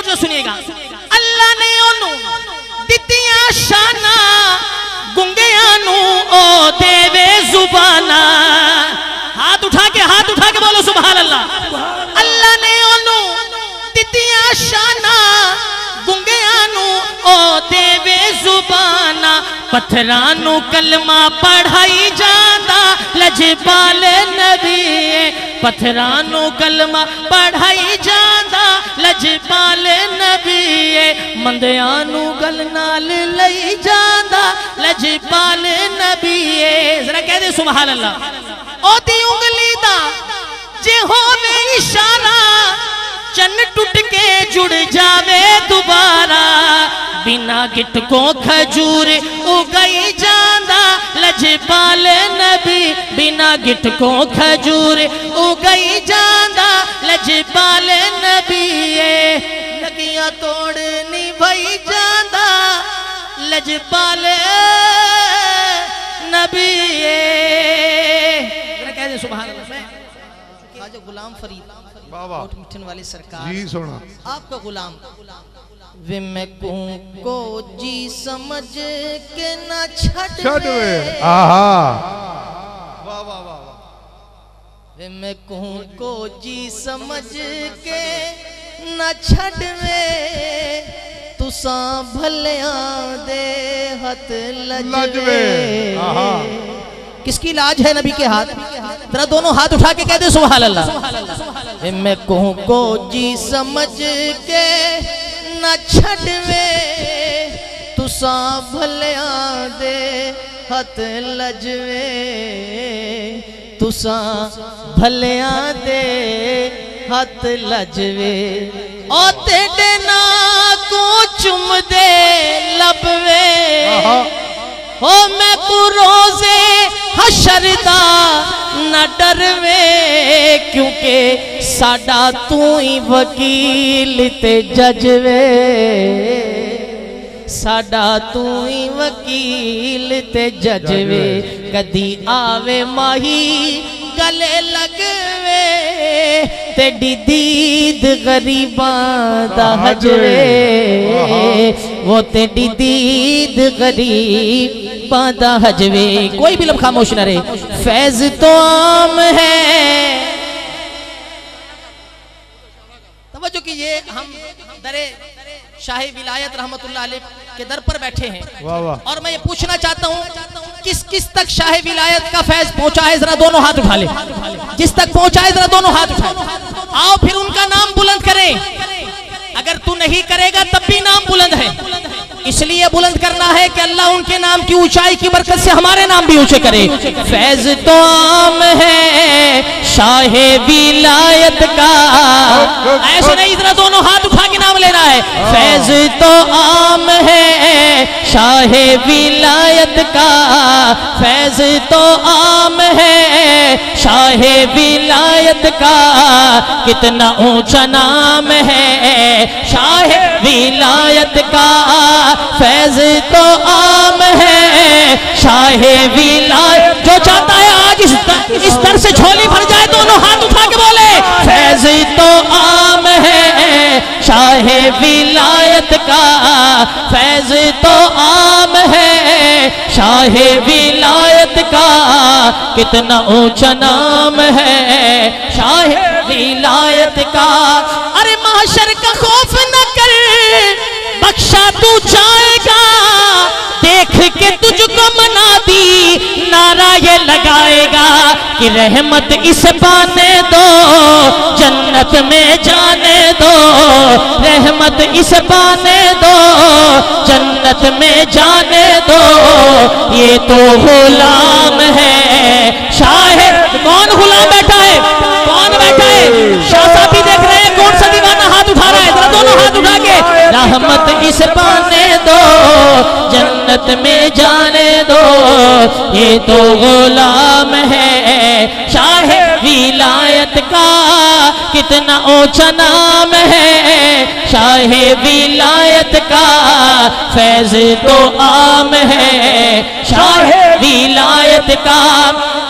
توجہ سنیے گا اللہ نے انہوں دتیاں شانہ گنگیاں نو او دیوے زبانہ ہاتھ اٹھا کے بولو سبحان اللہ اللہ نے انہوں دتیاں شانہ گنگیاں نو او دیوے زبانہ پتھرانو کلمہ پڑھائی جاندہ لجبال نبی پتھرانو کلمہ پڑھائی جاندہ لجبال نبی مندیانو گلنال لئی جاندہ لجبال نبی ذرا کہہ دے سبحان اللہ او دی انگلی دا جے ہووے اشارہ چن ٹوٹ کے جڑ جاوے دوبارہ بنا گٹ کو کھجور اگئی جاندہ لجبال نبی بنا گٹ کو کھجور اگئی جاندہ لجبال نبی لگیاں توڑنی بھائی جاندہ لجبال نبی کہہ دیں سبحان اللہ خواجہ غلام فرید بہت مٹھن والی سرکار جی سونا آپ کا غلام وے میں کو جی سمجھ کے نہ چھڑوے وے میں کو جی سمجھ کے نہ چھڑوے تساں بھلیاں دے ہتھ لجوے کس کی علاج ہے نبی کے ہاتھ ذرا دونوں ہاتھ اٹھا کے کہہ دے سبحان اللہ میں کو جی سمجھ کے نہ چھڑوے تساں بھلیاں دے ہتھ لجوے تساں بھلیاں دے ہتھ لجوے او تیڑے نا کو چم دے لبوے او میں کو روزے حشر دا نہ ڈروے کیونکہ ساڈا تو ہی وکیل تے ججوے ساڈا تو ہی وکیل تے ججوے کدی آوے ماہی گلے لگوے تیڈی دید غریباں دا حجوے وہ تیڈی دید غریباں دا حجوے کوئی بھی لب خاموش نہ رہے فیض تو عام ہے توجہ کیجئے ہم در شاہ ولایت رحمت اللہ علیہ کے در پر بیٹھے ہیں اور میں یہ پوچھنا چاہتا ہوں کس تک شاہ ولایت کا فیض پہنچا ہے ذرا دونوں ہاتھ اٹھا لے جس تک پہنچا ہے ذرا دونوں ہاتھ اٹھا آؤ پھر ان کا نام بلند کریں اگر تو نہیں کرے گا تب بھی نام بلند ہے اس لیے بلند کرنا ہے کہ اللہ ان کے نام کی اونچائی کی برکت سے ہمارے نام بھی اونچے کرے فیض تو عام ہے شاہ ولایت کا ایسے نہیں ذرا دونوں ہاتھ اٹھا کے نام لینا ہے فیض تو عام ہے شاہ ولایت کا فیض تو عام ہے شاہ ولایت کا کتنا اونچا نام ہے شاہ ولایت کا فیض تو عام ہے شاہ ولایت جو چاہتا ہے آج اس در سے جھولی بھر جائے دونوں ہاتھ اٹھا کے بولے فیض تو عام ہے شاہ ولایت کا فیض تو عام ہے شاہ ولایت کا کتنا اونچا نام ہے شاہ ولایت کا ارے محشر کا خوف نہ کر بخشا تو جائے گا دیکھ کے تجھ کو منادی نعرہ یہ لگائے گا کہ رحمت اس بانے دو جنت میں جانے دو رحمت اس بانے دو جنت میں جانے دو یہ تو غلام ہے شاہ کون غلام بیٹھا ہے کون بیٹھا ہے شاہ صاحب بھی دیکھ رہے ہیں کون سا دیوانہ ہاتھ اٹھا رہا ہے ذرا دونوں ہاتھ اٹھا کے رحمت اس بانے دو جنت میں جانے دو یہ تو غلام ہے شاہ ولایت کا کتنا اونچا نام ہے شاہ ولایت کا فیض تو عام ہے شاہ ولایت کا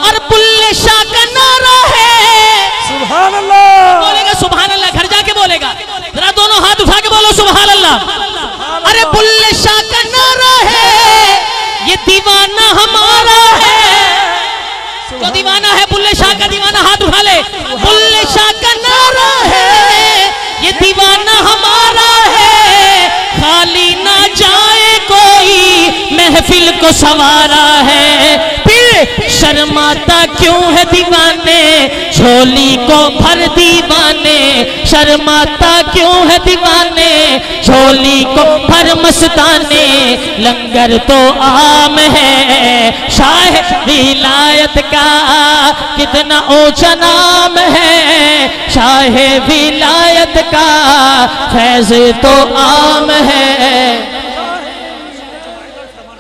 اور بلے شاہ کا نعرہ ہے سبحان اللہ بولے گا سبحان اللہ گھر جا کے بولے گا ذرا دونوں ہاتھ اٹھا کے بولو اللہ. ارے بلے شاہ کا نعرہ ہے یہ دیوانہ ہمارا ہے. جو دیوانہ ہے بلے شاہ کا دیوانہ ہاتھ اٹھا لے. بلے شاہ کا نعرہ ہے یہ دیوانہ ہمارا ہے. خالی نہ جائے کوئی محفل کو سنوارا ہے. پھر شرماتا کیوں ہے دیوانے جھولی کو بھر دیوانے. شرماتا کیوں ہے دیوانے جھولی کو بھر مستانے. لنگر تو عام ہے شاہ ولایت کا کتنا اونچا نام ہے. شاہ ولایت کا فیض تو عام ہے.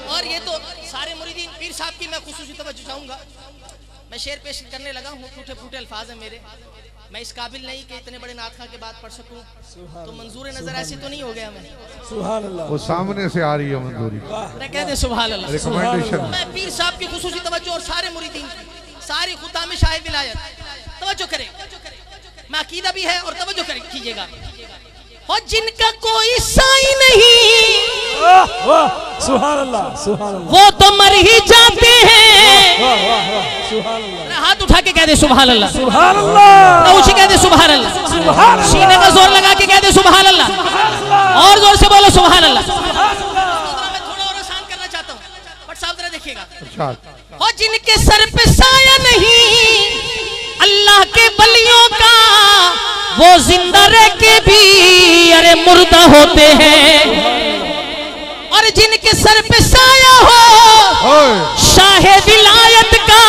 اور یہ تو سارے مریدین پیر صاحب کی میں خصوصی توجہ چاہوں گا. میں شعر پیش کرنے لگا ہوں, ٹوٹے پھوٹے الفاظ ہیں میرے. میں اس قابل نہیں کہ اتنے بڑے نعت خواہ کے بعد پڑھ سکوں, تو منظور نظر ایسی تو نہیں ہو گیا میں. سبحان اللہ, وہ سامنے سے آ رہی ہے منظوری. کہہ دے سبحان اللہ. میں پیر صاحب کی خصوصی توجہ اور سارے مریدین ساری خطام شاہ ولایت توجہ کریں. میں عقیدہ بھی ہے اور توجہ کیجئے گا. اور جن کا کوئی سائی نہیں سبحان اللہ سبحان اللہ وہ تو مر ہی جاتے ہیں. ہاتھ اٹھا کے کہہ دے سبحان اللہ سبحان اللہ. اونچی کہہ دے سبحان اللہ. سینے کا زور لگا کے کہہ دے سبحان اللہ. اور زور سے بولو سبحان اللہ. میں تھوڑا اور آسان کرنا چاہتا ہوں, بٹ صاحب ذرا دیکھیے گا. اور جن کے سر پہ سایہ نہیں اللہ کے ولیوں کا وہ زندہ رہ کے بھی ارے مردہ ہوتے ہیں. اور جن کے سر پہ سایہ ہو شاہ ولایت کا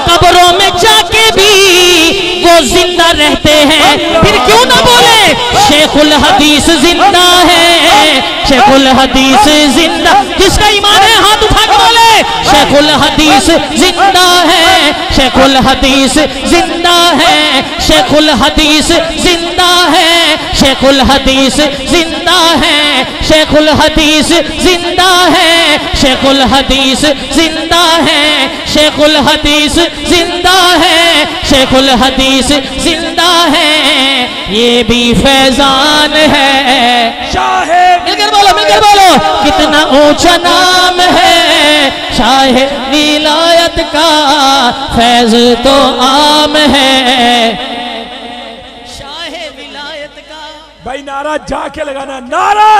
قبروں میں جا کے بھی وہ زندہ رہتے ہیں. پھر کیوں نہ بولے شیخ الحدیث زندہ ہے. شیخ الحدیث زندہ. جس کا ایمان ہے ہاتھ اٹھا کے بولے شیخ الحدیث زندہ ہے. شیخ الحدیث زندہ ہے. شیخ الحدیث زندہ ہے. شیخ الحدیث زندہ ہے. شیخ الحدیث زندہ ہے. شیخ الحدیث زندہ ہے. شیخ الحدیث زندہ ہے. شیخ الحدیث زندہ ہے. یہ بھی فیضان ہے. مل کر بولو کتنا اونچا نام ہے. شاہ ولایت کا فیض تو عام ہے. شاہ ولایت کا بھائی نعرہ جا کے لگانا. نعرہ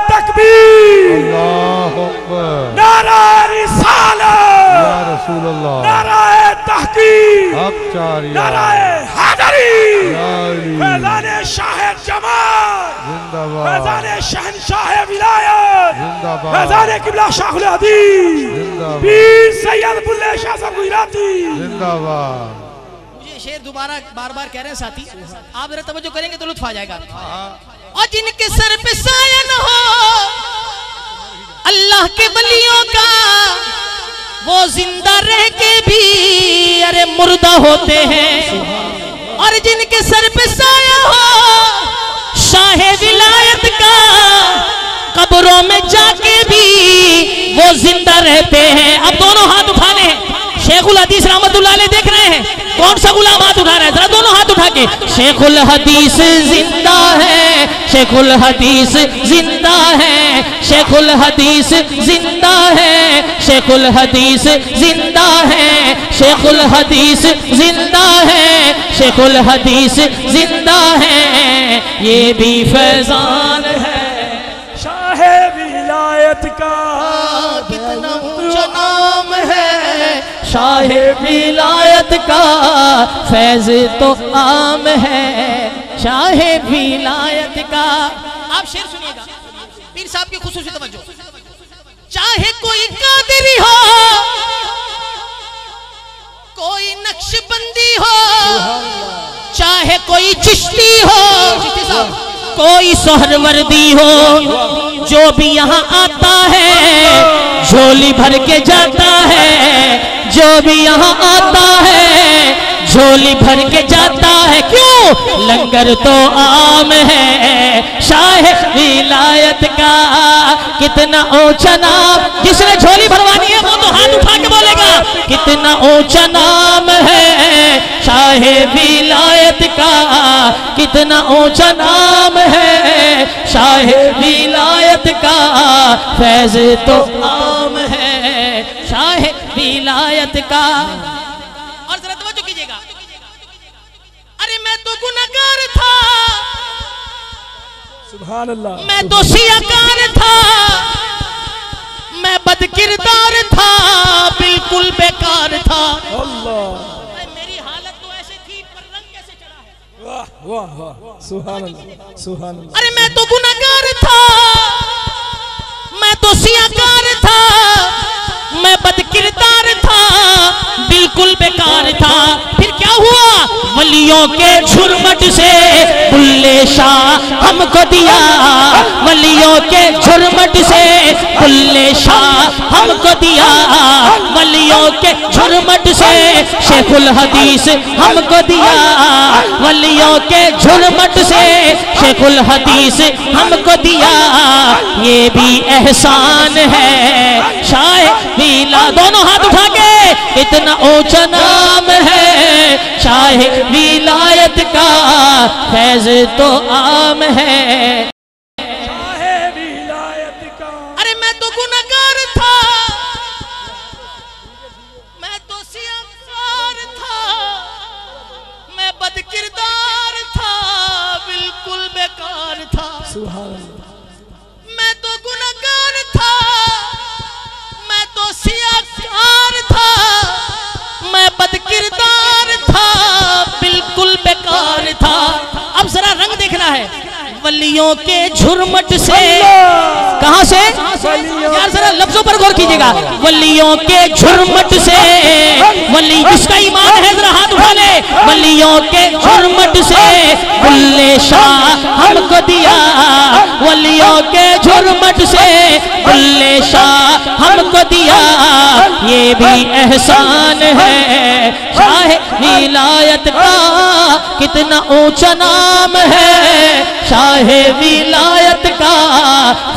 تکبیر, اللہ اکبر, نعرہ رسالت, یا رسول اللہ, نعرہ تحقیق, حق چاری, نعرہ حیدری, یا علی, فیضان شاہ جمال, زندہ باد, فیضان شہنشاہ ولایت, زندہ باد, فیضان قبلہ شاہ الحدیث, زندہ باد, پیر سید بلے شاہ صاحب گجراتی, زندہ باد. مجھے شعر دوبارہ بار بار کہہ رہے ہیں ساتھی, آپ ذرا توجہ کریں گے تو لطف آ جائے گا. اور جن کے سر پہ سایہ نہ ہو اللہ کے ولیوں کا وہ زندہ رہ کے بھی ارے مردہ ہوتے ہیں. اور جن کے سر پہ سایہ ہو شاہ ولایت کا قبروں میں جا کے بھی وہ زندہ رہتے ہیں. اب دونوں ہاتھ اٹھانے ہیں. شیخ الحدیث رحمت اللہ علیہ دیکھ رہے ہیں کون سا غلام ہاتھ اٹھا رہا ہے, ذرا دونوں ہاتھ اٹھا کے. شیخ الحدیث زندہ ہے. شیخ الحدیث زندہ ہے. شیخ الحدیث زندہ ہے. شیخ الحدیث زندہ ہے. شیخ الحدیث زندہ ہے. شیخ الحدیث زندہ ہے. یہ بھی فیضان ہے. شاہ ولایت کا کتنا اونچا نام ہے. شاہ ولایت کا فیض تو عام ہے. شاہ ولایت کا. آپ شعر سنیے گا, پیر صاحب کی خصوصی توجہ. چاہے کوئی قادری ہو, کوئی نقش بندی ہو, چاہے کوئی چشتی ہو, کوئی سہروردی ہو, جو بھی یہاں آتا ہے جھولی بھر کے جاتا ہے. جو بھی یہاں آتا ہے جھولی بھر کے جاتا ہے. کیوں؟ لنگر تو عام ہے. شاہ ولایت کا کتنا اونچا نام. جس نے جھولی بھروانی ہے وہ تو ہاتھ اٹھا کے بولے گا کتنا اونچا نام ہے. شاہ ولایت کا کتنا اونچا نام ہے، شاہ ولایت کا فیض تو عام ہے، شاہ ولایت کا۔ اور ذرا توجہ کیجئے گا، ارے میں تو گناہگار تھا، سبحان اللہ، میں تو سیاکار تھا، میں بد کردار تھا، بالکل بیکار تھا، اللہ، میری حالت تو ایسے تھی پر رنگ کیسے چڑھا ہے۔ واہ واہ واہ، سبحان اللہ، سبحان اللہ، ارے میں تو گناہگار تھا، میں تو سیاکار تھا، میں بد کردار تھا، بالکل بیکار تھا، پھر کیا ہوا؟ ولیوں کے جھرمٹ سے بلے شاہ ہم کو دیا، ولیوں کے جھرمٹ سے بلے شاہ ہم کو دیا، ولیوں کے جھرمٹ سے شیخ الحدیث ہم کو دیا، ولیوں کے جھرمٹ سے شیخ الحدیث ہم کو دیا، یہ بھی احسان ہے شاہ ویلا۔ دونوں ہاتھ اٹھا کے، اتنا اونچا نام ہے شاہ ولایت کا فیض تو عام ہے، شاہ ولایت کا۔ ارے میں تو گناہگار تھا، میں تو سیاکار تھا، میں بد کردار تھا، بالکل بیکار تھا، سبحان اللہ، میں تو گناہگار تھا، میں تو سیاکار تھا، میں بد کردار تھا، بالکل بیکار تھا۔ اب ذرا رنگ دیکھنا ہے، ولیوں کے جھرمٹ سے، کہاں سے؟ یار ذرا لفظوں پر غور کیجئے گا، ولیوں کے جھرمٹ سے، ولی جس کا ایمان ہے ذرا ہاتھ اٹھا لے، ولیوں کے جھرمٹ سے بلے شاہ ہم کو دیا، ولیوں کے جھرمٹ سے بلے شاہ ہم کو دیا، یہ بھی احسان ہے شاہ ولایت کا کتنا اونچا نام ہے، شاہ ولایت کا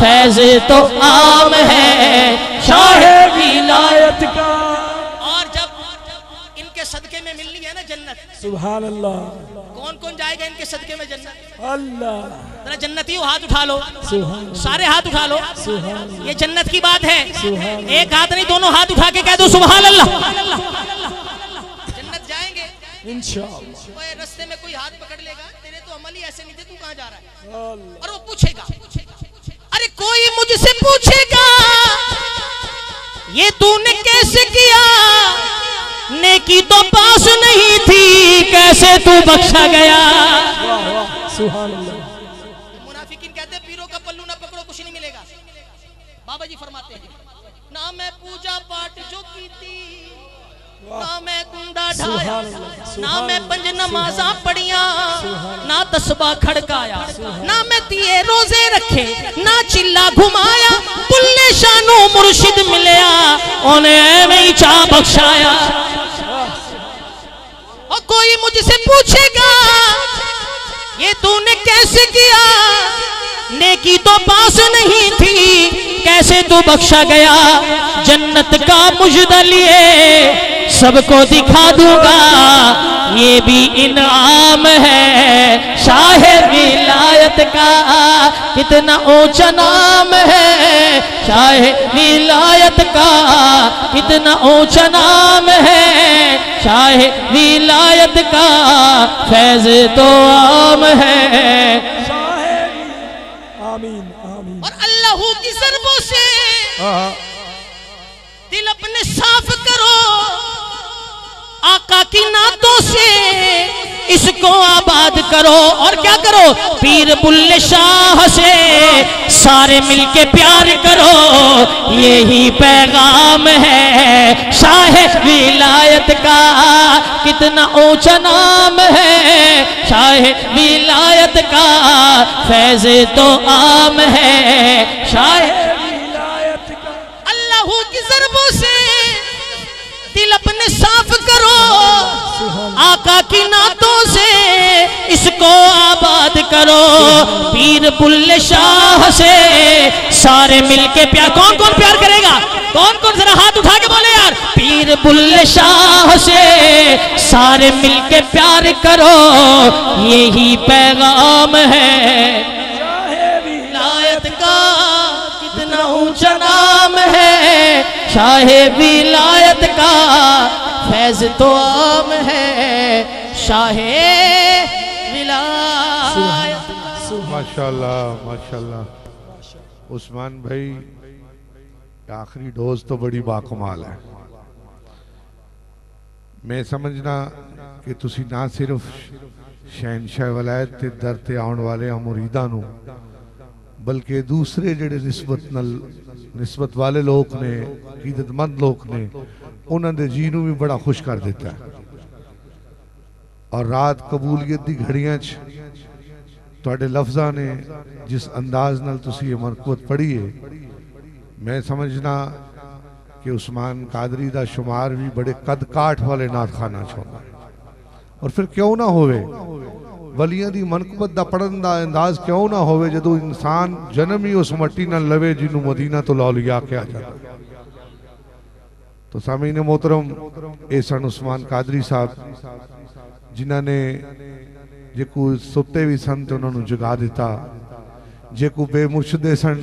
فیض تو عام ہے، شاہ ولایت کا۔ اور جب ان کے صدقے میں ملنی ہے نا جنت، سبحان اللہ، کون کون جائے گا ان کے صدقے میں جنت؟ اللہ، ذرا جنتی ہو ہاتھ اٹھا لو، سبحان سارے ہاتھ اٹھا لو، سبحان یہ جنت کی بات ہے، سبحان ایک ہاتھ نہیں دونوں ہاتھ اٹھا کے کہہ دو سبحان اللہ۔ جنت جائیں گے، انشاءاللہ، کوئی رستے میں کوئی ہاتھ پکڑ لے گا، تیرے تو عمل ہی ایسے نہیں تھے، تو کہاں جا رہا ہے؟ اللہ، اور وہ پوچھے گا، ارے کوئی مجھ سے پوچھے گا یہ تو نے کیسے کیا، نیکی تو پاس نہیں تھی، کیسے تو بخشا گیا۔ واہ واہ، سبحان اللہ، منافقین کہتے ہیں پیروں کا پلو نہ پکڑو کچھ نہیں ملے گا، بابا جی فرماتے ہیں نہ میں پوجا پاٹ جو کی تھی، نہ میں کنڈا ڈھایا، نہ میں پنج نمازاں پڑھیاں، نہ تسبیح کھڑکایا، نہ میں تیے روزے رکھے، نہ چلا گھمایا، بلے شانو مرشد ملیا، انہیں میں ہی چاہ بخشایا۔ اور کوئی مجھ سے پوچھے گا یہ تو نے کیسے کیا، نیکی تو پاس نہیں تھی، کیسے تو بخشا گیا، جنت کا مجدہ لیے سب کو دکھا دوں گا، یہ بھی انعام ہے شاہ ولایت کا کتنا اونچا نام ہے، شاہ ولایت کا کتنا اونچا نام ہے، شاہ ولایت کا فیض تو عام ہے۔ آمین آمین۔ اور اللہ کی ضربوں سے دل اپنے صاف کرو، آقا کی نعتوں سے اس کو آباد کرو، اور کیا کرو؟ پیر بلے شاہ سے سارے مل کے پیار کرو، یہی پیغام ہے شاہ ولایت کا کتنا اونچا نام ہے، شاہ ولایت کا فیض تو عام ہے، شاہ ولایت کا۔ اللہ کی ضربوں سے دل اپنے صاف کرو، آقا کی نعتوں سے اس کو آباد کرو، پیر بلے شاہ سے سارے مل کے پیار۔ کون کون پیار کرے گا؟ کون کون ذرا ہاتھ اٹھا کے بولے یار، پیر پیر بلے شاہ سے سارے مل کے پیار کرو، یہی پیغام ہے۔ ولایت کا کتنا اونچا نام ہے، شاہ ولایت کا فیض تو عام ہے، شاہ ولایت۔ ماشاءاللہ ماشاءاللہ۔ عثمان بھائی آخری ڈوز تو بڑی باکمال ہے۔ میں سمجھنا کہ تسی نہ صرف شہنشاہ ولایت تے در تے آن والے مریداں نو بلکہ دوسرے جڑے نسبت والے لوگ نے، عقیدت مند لوگ نے، انہاں دے جینوں بھی بڑا خوش کر دیتا ہے۔ اور رات قبولیت دی گھڑیاں تواڈے لفظاں نے جس انداز نال تسی یہ منقبت پڑھی ہے، میں سمجھنا کہ عثمان قادری دا شمار بھی بڑے قد کاٹ والے نعت خانہ چھوڑا ہے۔ اور پھر کیوں نہ ہوئے ولیاں دی منقبت دا پڑھن دا انداز کیوں نہ ہوئے جدو انسان جنم ہی اس مٹی نہ لوے جنہوں مدینہ تو الاولیاء کیا جاتا ہے۔ تو سامعین محترم، احسان عثمان قادری صاحب جنہاں نے جے کو ستے بھی سن تے انہوں نے جگا دیتا، جے کو بے مرشدے سن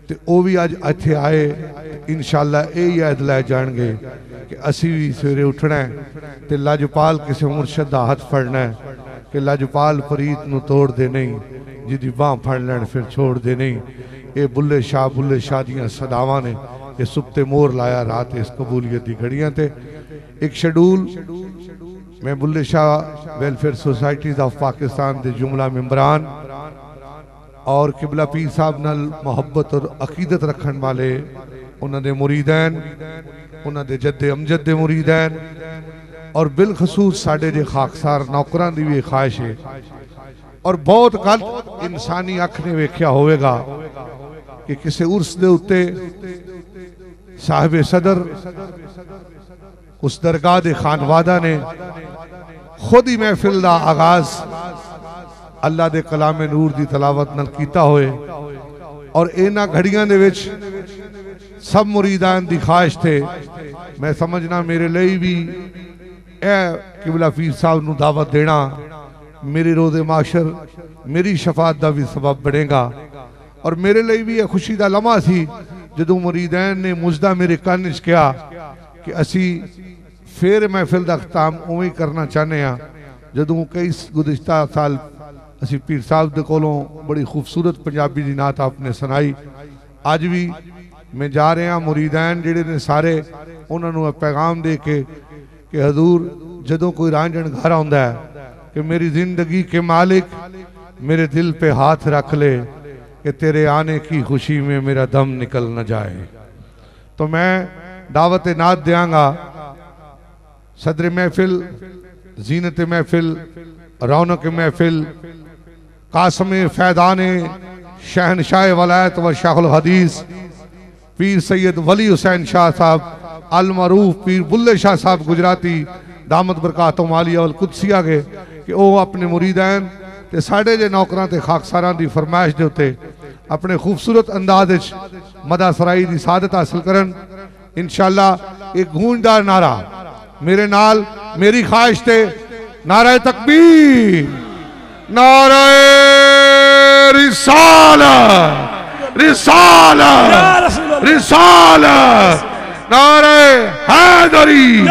تے او بھی آج اتھے آئے، انشاءاللہ اے عہد لے جان گے کہ اسی بھی سویرے اٹھنا ہے تے لاجپال کسی مرشد دا ہاتھ پھڑنا ہے کہ لاجپال فرید نو توڑ دے نہیں، جدی باں پھڑ لین پھر چھوڑ دے نہیں۔ اے بلے شاہ دیاں صداواں نے یہ سبتے مور لایا رات اس قبولیت دی گھڑیاں تے۔ ایک شیڈول میں Bulleh Shah welfare societies of Pakistan دے جملہ ممبران اور قبلہ پیر صاحب نال محبت اور عقیدت رکھن والے انہاں دے مریدین، انہاں دے جد امجد دے مریدین اور بالخصوص ساڑھے جے خاکسار نوکران دی بھی خواہش ہے۔ اور بہت کل انسانی اکھ نے ویکھیا ہوئے گا کہ کسے عرس دے اتے صاحب صدر اس درگاہ دے خانوادہ نے خود ہی محفل دا آغاز اللہ دے کلام نور دی تلاوت نل کیتا ہوئے، اور اینا گھڑیاں دے وچ سب مریدان دی خواہش تھے۔ میں سمجھنا میرے لئی بھی اے قبلہ پیر صاحب نو دعوت دینا میری روز معاشر میری شفاعت دا بھی سبب بڑھے گا، اور میرے لئی بھی یہ خوشی دا لمحہ سی جدو مریدین نے مجدہ میرے کانش کیا کہ اسی پھر محفل دا اختتام اوہی کرنا چاہنے ہیں۔ جدو کئی گزشتہ سال اسی پیر صاحب دے کولوں بڑی خوبصورت پنجابی دی نعت آپ نے سنائی، آج بھی میں جا رہے ہیں مریدین جڑے نے سارے انہوں نے پیغام دے کے کہ حضور جدوں کوئی رانجن گھر ہوندہ ہے کہ میری زندگی کے مالک میرے دل پہ ہاتھ رکھ لے کہ تیرے آنے کی خوشی میں میرا دم نکل نہ جائے۔ تو میں دعوت نعت دیاں گا صدر محفل، زینت محفل، رونق محفل، قاسم فیضان شہنشاہ ولایت و شیخ الحدیث پیر سید ولی حسین شاہ صاحب المعروف پیر بلے شاہ صاحب گجراتی دامت برکاتہم عالیہ والقدسیہ کے کہ او اپنے مریدین تے ساڑھے جے نوکران تے خاکساران دی فرمائش دے ہوتے اپنے خوبصورت انداز مدہ سرائی دی سعادت حاصل کرن۔ انشاءاللہ ایک گونجدار نعرہ میرے نال میری خواہش تے نعرہ تکبیر، نعرہ رسالت، رسالت، رسالت، نعرہ حیدری،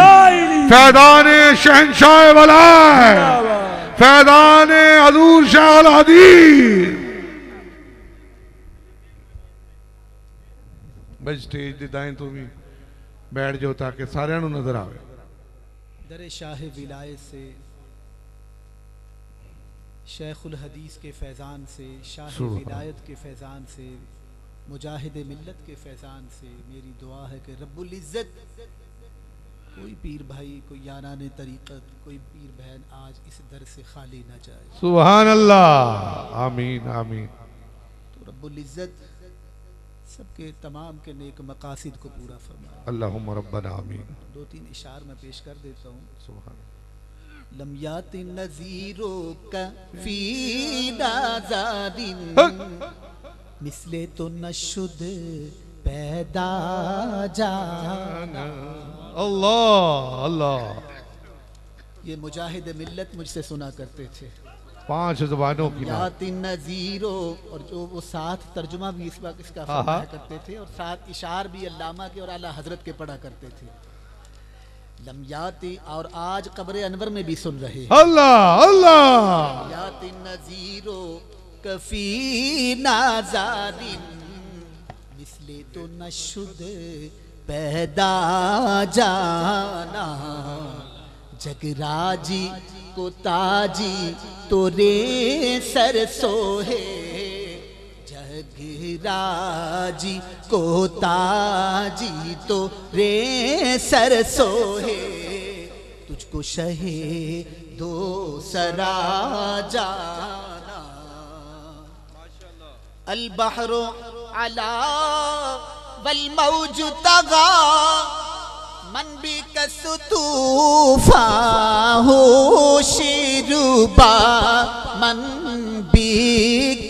فیضان شہنشاہ ولایت، فیضان حضور شیخ الحدیث۔ بھائی سٹیج دی دائیں تو بھی بیٹھ جو تاکہ سارے انہوں نظر آوے۔ در شاہ ولایت سے، شیخ الحدیث کے فیضان سے، شاہ ولایت کے فیضان سے، مجاہد ملت کے فیضان سے میری دعا ہے کہ رب العزت کوئی پیر بھائی، کوئی یاران طریقت، کوئی پیر بہن آج اس در سے خالی نہ جائے۔ سبحان اللہ، آمین آمین۔ تو رب العزت سب کے تمام کے نیک مقاصد کو پورا فرمائے۔ اللہم ربنا آمین۔ دو تین اشعار میں پیش کر دیتا ہوں۔ سبحان لم یات نظیروں کا فی نازاد مثل تو نشد پیدا جانا، اللہ اللہ. یہ مجاہد ملت مجھ سے سنا کرتے تھے. 5 زبانوں کی یات نظیرو، اور جو وہ ساتھ ترجمہ بھی اس وقت اس کا فرمایا کرتے تھے، اور ساتھ اشعار بھی علامہ کے اور اعلیٰ حضرت کے پڑھا کرتے تھے. لمیاتی، اور آج قبر انور میں بھی سن رہے ہیں. اللہ اللہ. یات نظیرو کفی نازادن، مثل تو نشد پیدا جانا، جگراجی کو تاجی تو رے سر سوہے، جگراجی کو تاجی تو رے سر سوہے، تجھ کو شہے دو سرا جانا. البحر علا والموج تغا، من بھی کستوفا ہو شیروبا، من بھی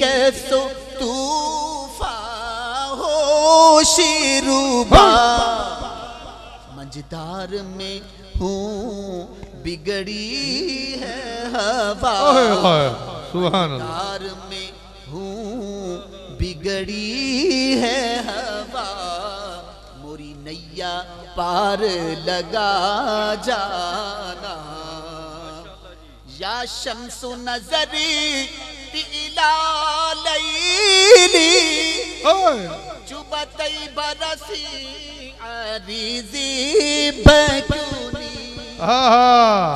کستوفا ہو شیروبا. منجدار میں ہوں بگڑی ہے ہوا، سبحان اللہ. منجدار میں ہوں بگڑی ہے ہوا، موری نیا پار لگا جانا. یا شمس نظری تیلا لیلی، جبتی برسی عریضی بکونی،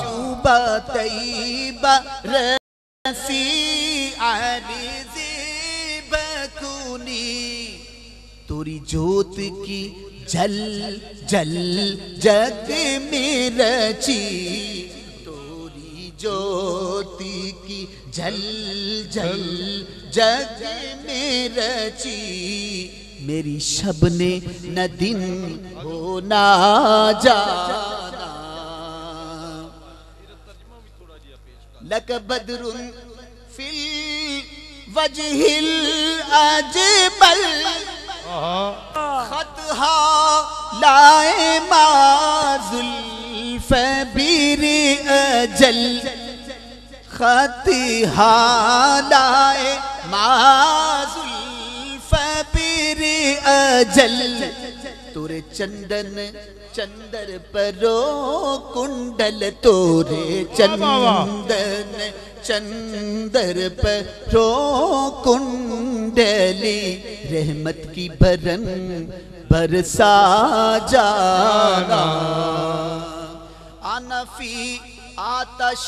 جبتی برسی عریضی بکونی. توری جوت کی جل جل جگ میں رچی، توری جوتی کی جل جل جگ میں رچی، میری شب نے نہ دن ہونا جانا. لک بدر فی الوجہ الاجمل، خطها لائے ما زلف بیر اجل، خطها لائے ما زلف بیر اجل. تورے چندن چندر پرو کنڈل، تورے چندن چندر پرو کنڈلی، رحمت کی برن برسا جانا. انا فی آتش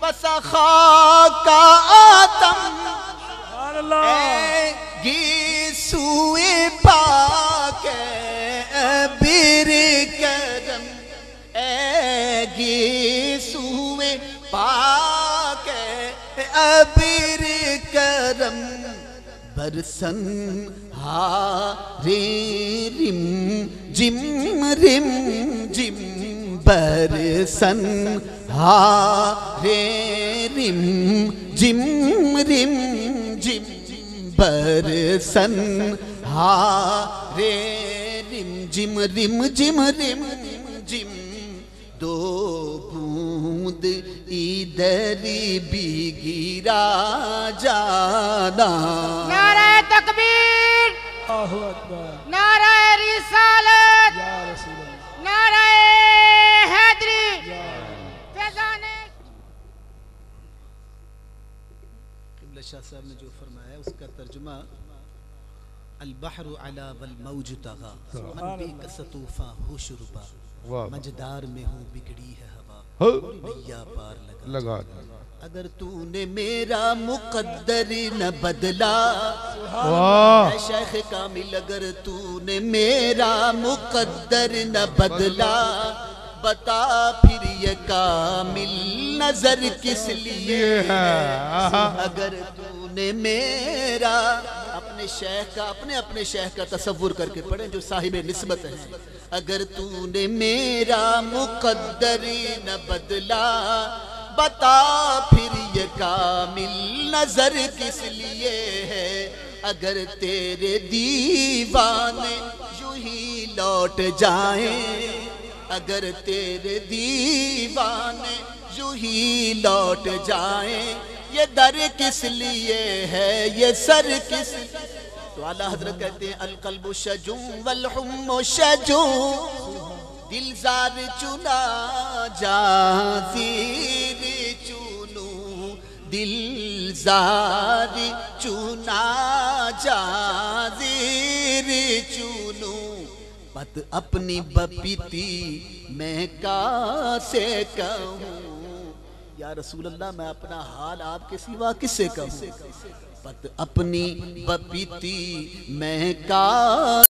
وسخا کا آتم، اے گیسوئے پاک ابر کرم، اے گیسوئے پاک ابر کرم. برسن ہارے رم جم رم جم، برسن ہارے رم جم رم جم، برسن ہارے رم جم رم جم رم جم. دو بوند ادھر بھی گرا جانا. نعرہ تکبیر، نعرہ رسالت، نعرہ حیدری. قبلہ شاہ صاحب نے جو فرمایا اس کا ترجمہ، البحر علا والموج تغا، من بھی کستوفا ہو شربا، مجدار میں ہوں بگڑی ہے ہوا، نیا پار لگا. اگر تو نے میرا مقدر نہ بدلا، اے شیخ کامل اگر تو نے میرا مقدر نہ بدلا، بتا پھر یہ کامل نظر کس لیے ہے. اگر تو نے میرا، اپنے شیخ کا اپنے شیخ کا تصور کر کے پڑھیں جو صاحب نسبت ہے. اگر تو نے میرا مقدر نہ بدلا، بتا پھر یہ کامل نظر کس لیے ہے. اگر تیرے دیوانے یوں ہی لوٹ جائیں، اگر تیرے دیوانے یوں ہی لوٹ جائیں، یہ در کس لیے ہے یہ سر کس لیے؟ تو اعلیٰ حضرت کہتے ہیں القلب شجون والحم شجون، دل زار چنا جا زیر چونوں، دل زار چنا جا زیر چونوں، بات اپنی بپیتی میں کاسے کہوں، یا رسول اللہ میں اپنا حال آپ کے سوا کس سے کہوں، بات اپنی بپیتی میں کاسے